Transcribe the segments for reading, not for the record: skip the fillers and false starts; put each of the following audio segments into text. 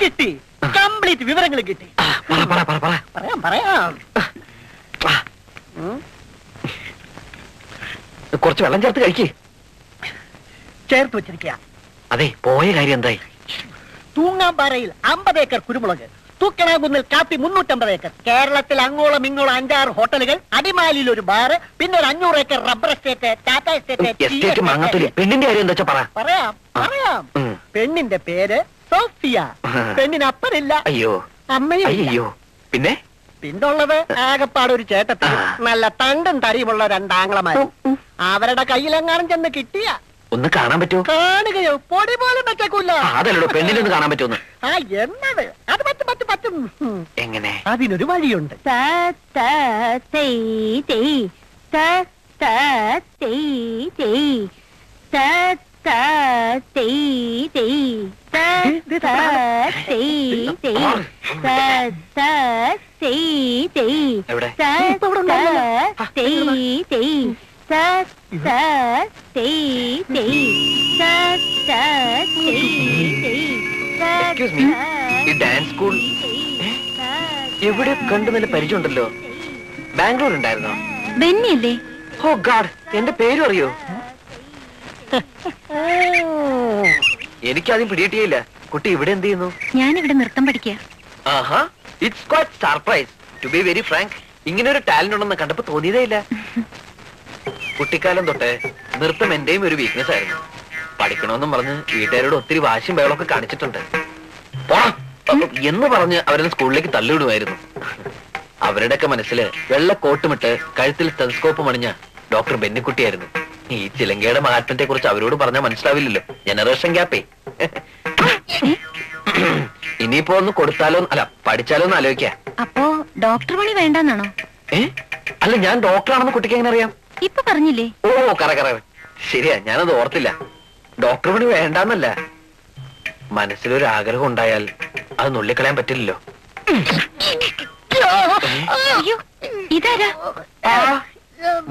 കിട്ടി, കംപ്ലീറ്റ് വിവരങ്ങൾ കിട്ടി. പറയാം പറയാം. കുറച്ച് വെള്ളം ചേർത്ത് കഴിക്കേ. ചേർത്ത് വെച്ചിരിക്കുക. അതെ, പോയ കാര്യം എന്തായി? തൂങ്ങാമ്പാറയിൽ 50 ഏക്കർ കുരുമുളക്, തൂക്കണാകുന്നിൽ കാപ്പി 350 ഏക്കർ, കേരളത്തിൽ അങ്ങോളം ഇങ്ങോളം 5-6 ഹോട്ടലുകൾ, അടിമാലിയിൽ ഒരു ബാറ്, പിന്നെ ഒരു 500 acre rubber estate, Tata estate. പെണ്ണിന്റെ കാര്യം എന്താ പറയാ? പറയാം പറയാം. പെണ്ണിന്റെ പേര് സോഫിയ. പെണ്ണിന് അപ്പനില്ല, അയ്യോ അമ്മയും. അയ്യോ. പിന്നെ പിന്നുള്ളത് ആകപ്പാട് ഒരു ചേട്ടത്തി, നല്ല തണ്ടും തടിയുമുള്ള 2 ആംഗ്ലമാരും. അവരുടെ കയ്യിലെങ്ങാനും ചെന്ന് കിട്ടിയ ഒന്ന് കാണാൻ പറ്റുമോ? കാണുകയോ പൊടി പോലും വെച്ചേക്കൂല. അതല്ലോ പെണ്ണിനൊന്ന് കാണാൻ പറ്റുമോ? ആ എന്നത് അത് പറ്റും പറ്റും പറ്റും. എങ്ങനെ? അതിനൊരു വഴിയുണ്ട്. ഈ ഡാൻസ് സ്കൂൾ എവിടെ കണ്ടു? നല്ല പരിചയമുണ്ടല്ലോ. ബാംഗ്ലൂർ ഉണ്ടായിരുന്നോ? ബെന്നിയല്ലേ? ഓ ഗാഡ്, എന്റെ പേരും അറിയോ? എനിക്കാദ്യം പിടികിട്ടിയില്ല. കുട്ടി ഇവിടെ എന്ത് ചെയ്യുന്നു? ഞാനിവിടെ നൃത്തം പഠിക്കുക. Aha, it's quite surprise. To be very frank, ഇങ്ങനെ ഒരു ടാലന്റ് ഉണ്ടെന്ന് കണ്ടപ്പോ തോന്നിയതേ ഇല്ല. കുട്ടിക്കാലം തൊട്ടേ നൃത്തം എന്റെയും ഒരു വീക്ക്നെസ് ആയിരുന്നു. പഠിക്കണമെന്നും പറഞ്ഞ് വീട്ടുകാരോട് ഒത്തിരി വാശിയും ബഹളമൊക്കെ കാണിച്ചിട്ടുണ്ട്. എന്ന് പറഞ്ഞ് അവരെ സ്കൂളിലേക്ക് തള്ളിവിടുമായിരുന്നു. അവരുടെയൊക്കെ മനസ്സില് വെള്ള കോട്ടുമിട്ട് കഴുത്തിൽ സ്റ്റെതസ്കോപ്പ് മണിഞ്ഞ ഡോക്ടർ ബെന്നിക്കുട്ടിയായിരുന്നു. ഈ ചിലങ്കയുടെ മഹാത്മത്തെ കുറിച്ച് അവരോട് പറഞ്ഞാൽ മനസ്സിലാവില്ലല്ലോ. ജനറേഷൻ ഗ്യാപ്പേ. ഇനിയിപ്പോ ഒന്ന് കൊടുത്താലോ, അല്ല പഠിച്ചാലോ എന്ന് ആലോചിക്കാ. അപ്പോ ഡോക്ടർ പണി വേണ്ടെന്നാണോ? അല്ല, ഞാൻ ഡോക്ടറാണെന്ന് കുട്ടിക്ക് എങ്ങനെ അറിയാം? ഇപ്പൊ പറഞ്ഞില്ലേ? ഓ കറ ശരിയാ, ഞാനത് ഓർത്തില്ല. ഡോക്ടർ പണി വേണ്ടാന്നല്ല, മനസ്സിലൊരു ആഗ്രഹം ഉണ്ടായാൽ അത് നുള്ളിക്കളയാൻ പറ്റില്ലല്ലോ. ഇതാരാ?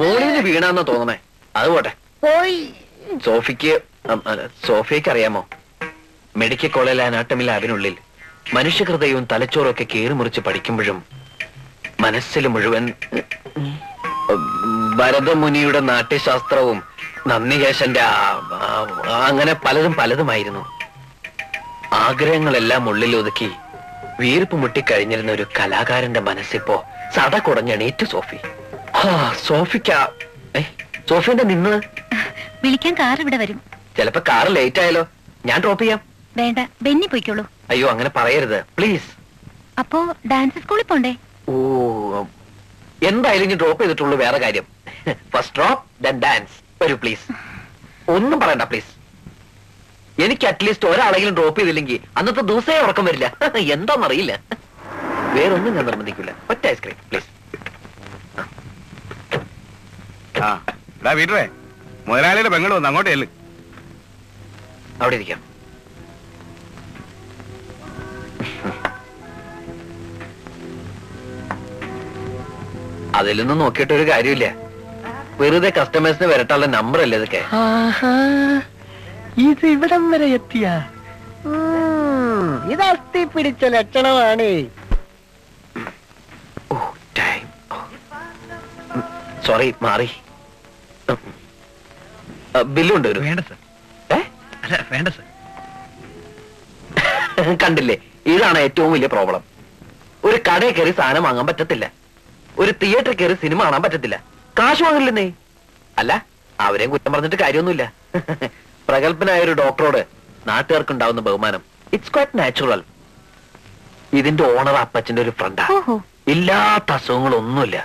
മോളിന് വീണാന്നാ തോന്നണേ. അത് പോട്ടെ. സോഫിയക്ക് അറിയാമോ, മെഡിക്കൽ കോളേജ് അനാട്ടമി ലാബിനുള്ളിൽ മനുഷ്യഹൃദയവും തലച്ചോറും ഒക്കെ കീറി മുറിച്ച് പഠിക്കുമ്പോഴും മനസ്സിൽ മുഴുവൻ ഭരതമുനിയുടെ നാട്യശാസ്ത്രവും നന്ദികേശന്റെ അങ്ങനെ പലതുമായിരുന്നു. ആഗ്രഹങ്ങളെല്ലാം ഉള്ളിൽ ഒതുക്കി വീർപ്പ് മുട്ടിക്കഴിഞ്ഞിരുന്ന ഒരു കലാകാരന്റെ മനസ്സിപ്പോ സട കുടഞ്ഞെണീറ്റ് സോഫി. സോഫിന്റെ നിന്ന് വിളിക്കാൻ കാർ ഇവിടെ വരും. ചിലപ്പോ കാർ ലേറ്റ് ആയാലോ? ഞാൻ ഡ്രോപ്പ് ചെയ്യാം. വേണ്ട, ബെന്നി പോയിക്കോളൂ. അയ്യോ, അങ്ങനെ പറയരുത് പ്ലീസ്. അപ്പോ ഡാൻസ് സ്കൂളിൽ പോണ്ടേ? ഓ, എന്തായാലും ഞാൻ ഡ്രോപ്പ് ചെയ്തിട്ടുള്ളൂ. വേറെ കാര്യം, ഫസ്റ്റ് ഡ്രോപ്പ് ദെൻ ഡാൻസ്. വരൂ പ്ലീസ്. ഒന്നും പറയണ്ട പ്ലീസ്. എനിക്ക് അറ്റ്ലീസ്റ്റ് ഒരാളെങ്കിലും ഡ്രോപ്പ് ചെയ്തില്ലെങ്കിൽ അന്നത്തെ ദിവസമേ ഉറക്കം വരില്ല. എന്താന്നറിയില്ല. വേറൊന്നും ഞാൻ നിർബന്ധിക്കില്ല. ഒറ്റ ഐസ്ക്രീം പ്ലീസ്. വീട്ടേ മുതലാളിയുടെ പെങ്ങൾ വന്ന് അങ്ങോട്ടേ അവിടെ ഇരിക്കാം. അതിലൊന്നും നോക്കിയിട്ടൊരു കാര്യമില്ല. വെറുതെ കസ്റ്റമേഴ്സിന് വരട്ടാനുള്ള നമ്പർ അല്ലേ ഇതൊക്കെ. ഇത് ഇവിടം വരെ എത്തിയ ഇത് അസ്ഥി പിടിച്ച ലക്ഷണമാണ്. സോറി, മാറി. ബില്ലുണ്ട് ഒരു. വേണ്ട സർ. അല്ല വേണ്ട സർ. കണ്ടില്ലേ, ഇതാണ് ഏറ്റവും വലിയ പ്രോബ്ലം. ഒരു കടയിൽ കയറി സാധനം വാങ്ങാൻ പറ്റത്തില്ല, ഒരു തിയേറ്ററിൽ കയറി സിനിമ കാണാൻ പറ്റത്തില്ല. കാശ് വാങ്ങില്ലെന്നേ. അല്ല, അവരെയും കുറ്റം പറഞ്ഞിട്ട് കാര്യമൊന്നുമില്ല. പ്രഗത്ഭനായ ഒരു ഡോക്ടറോട് നാട്ടുകാർക്ക് ഉണ്ടാവുന്ന ബഹുമാനം ഇറ്റ്സ് ക്വൈറ്റ് നാച്ചുറൽ. ഇതിന്റെ ഓണർ അപ്പച്ചന്റെ ഒരു ഫ്രണ്ടാ. ഇല്ലാത്ത അസുഖങ്ങളൊന്നുമില്ല.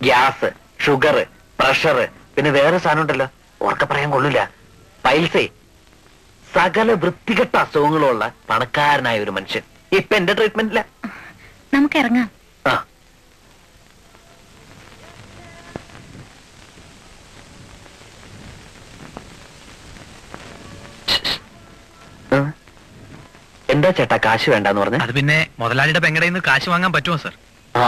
ഗ്യാസ്, ഷുഗർ, പ്രഷർ, പിന്നെ വേറെ സാധനം ഉണ്ടല്ലോ, ഓർക്ക പറയാൻ കൊള്ളില്ല, പൈൽസേ. സകല വൃത്തികെട്ട അസുഖങ്ങളുള്ള പണക്കാരനായ ഒരു മനുഷ്യൻ. ഇപ്പൊ എന്റെ ട്രീറ്റ്മെന്റില്ല. നമുക്ക് ഇറങ്ങാം. എന്താ ചേട്ടാ കാശ് വേണ്ടെന്ന് പറഞ്ഞ? അത് പിന്നെ മുതലാളിയുടെ പെങ്ങടയിൽ നിന്ന് കാശ് വാങ്ങാൻ പറ്റുമോ സർ? ആ